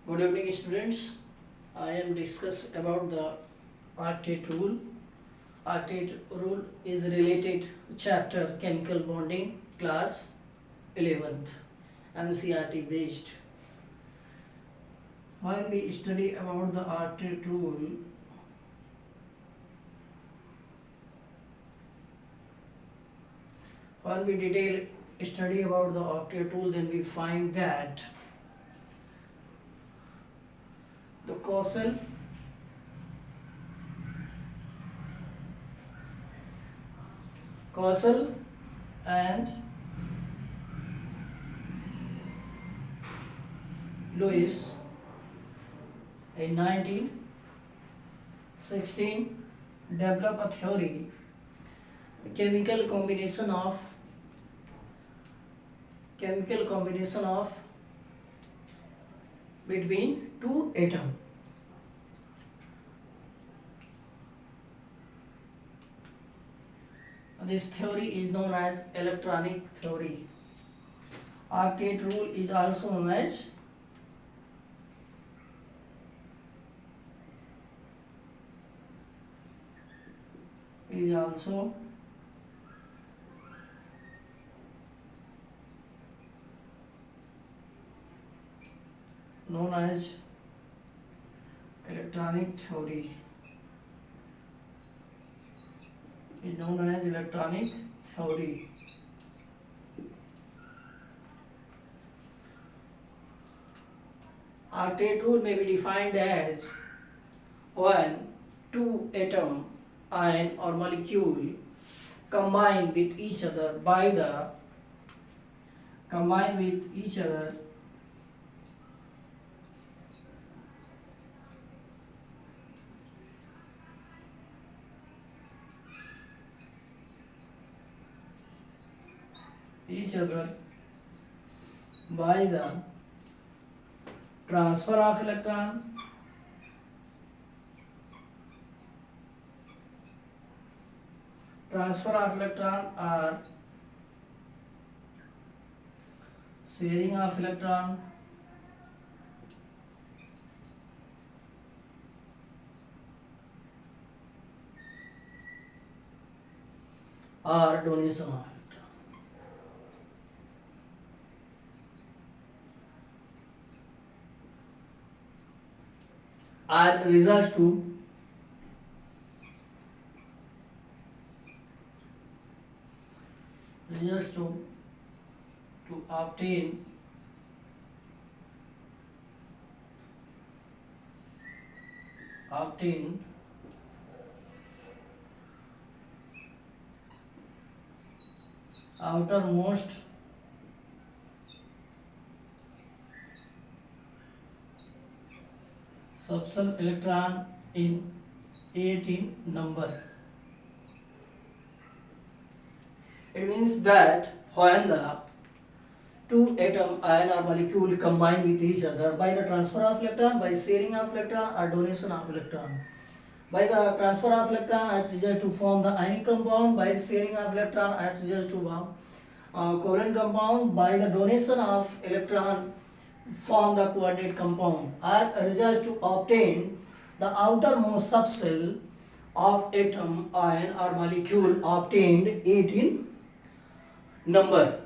Good evening, students. I am discuss about the octet rule. Octet rule is related chapter chemical bonding, class 11th, NCERT based. While we study about the octet rule, when we detail study about the octet rule, then we find that the causal and Lewis in 1916 developed a theory, chemical combination of between two atoms. This theory is known as electronic theory. Octet rule is also known as electronic theory. Is known as electronic theory. Octet rule may be defined as when two atom, ion or molecule combine with each other by the transfer of electron or sharing of electron or donation of electron are results to obtain outermost subshell electron in 18 number. It means that when the two atom, ion or molecule combine with each other by the transfer of electron, by sharing of electron or donation of electron. By the transfer of electron, it results to form the ionic compound. By sharing of electron, it results to form covalent compound. By the donation of electron, form the coordinate compound. As a result to obtain the outermost subshell of atom, ion or molecule obtained 18 number.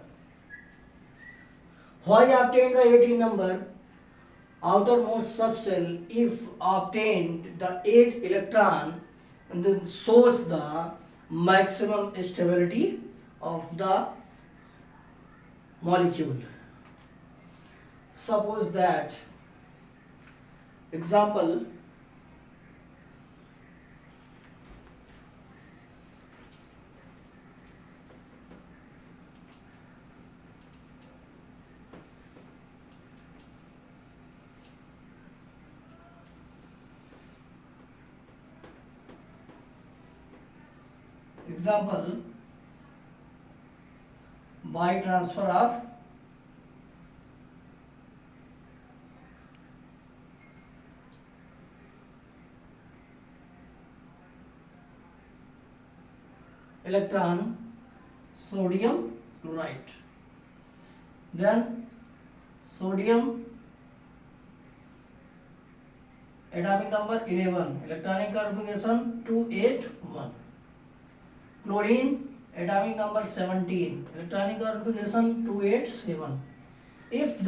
Why obtained the 18 number? Outermost subshell, if obtained the 8 electron, and then shows the maximum stability of the molecule. Suppose that example, by transfer of electron, sodium chloride. Then sodium atomic number 11, electronic configuration 281. Chlorine, atomic number 17, electronic configuration 287. If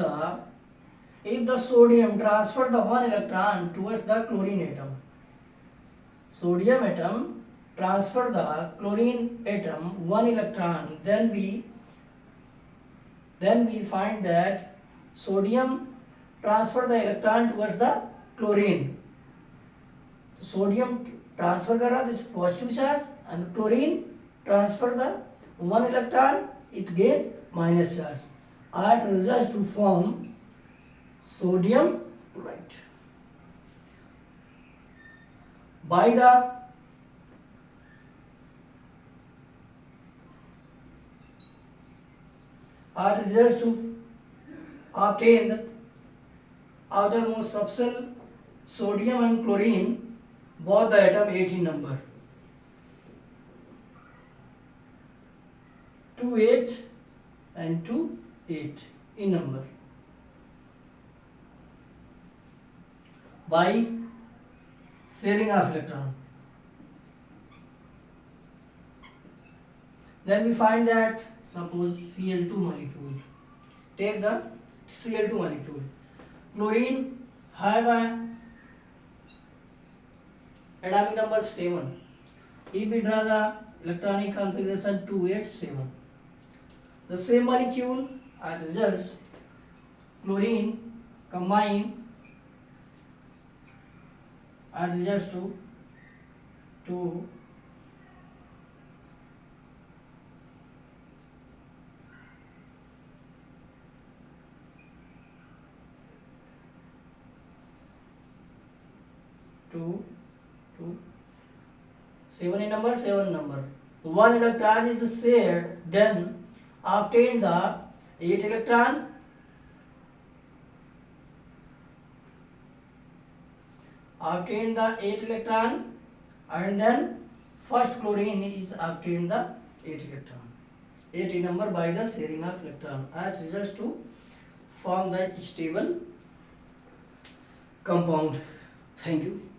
the sodium transfer the one electron towards the chlorine atom, sodium atom transfer the chlorine atom one electron, then we find that sodium transfer the electron towards the chlorine. Sodium transfer कर रहा this positive charge and chlorine transfer the one electron, it gain minus charge. It results to form sodium chloride. By the it results to obtain the outermost subshell sodium and chlorine, both the atom 18 number. 28 and 28 in number. By sharing of electron. Then we find that suppose Cl2 molecule. Take the Cl2 molecule. Chlorine have a atomic number 7. If we draw the electronic configuration 287, the same molecule at results chlorine combine at results to two 7 in number, 7 number. One electron is shared, then obtain the 8 electron. Obtain the 8 electron, and then first chlorine is obtain the 8 electron. 8 number by the sharing of electron. It results to form the stable compound. Thank you.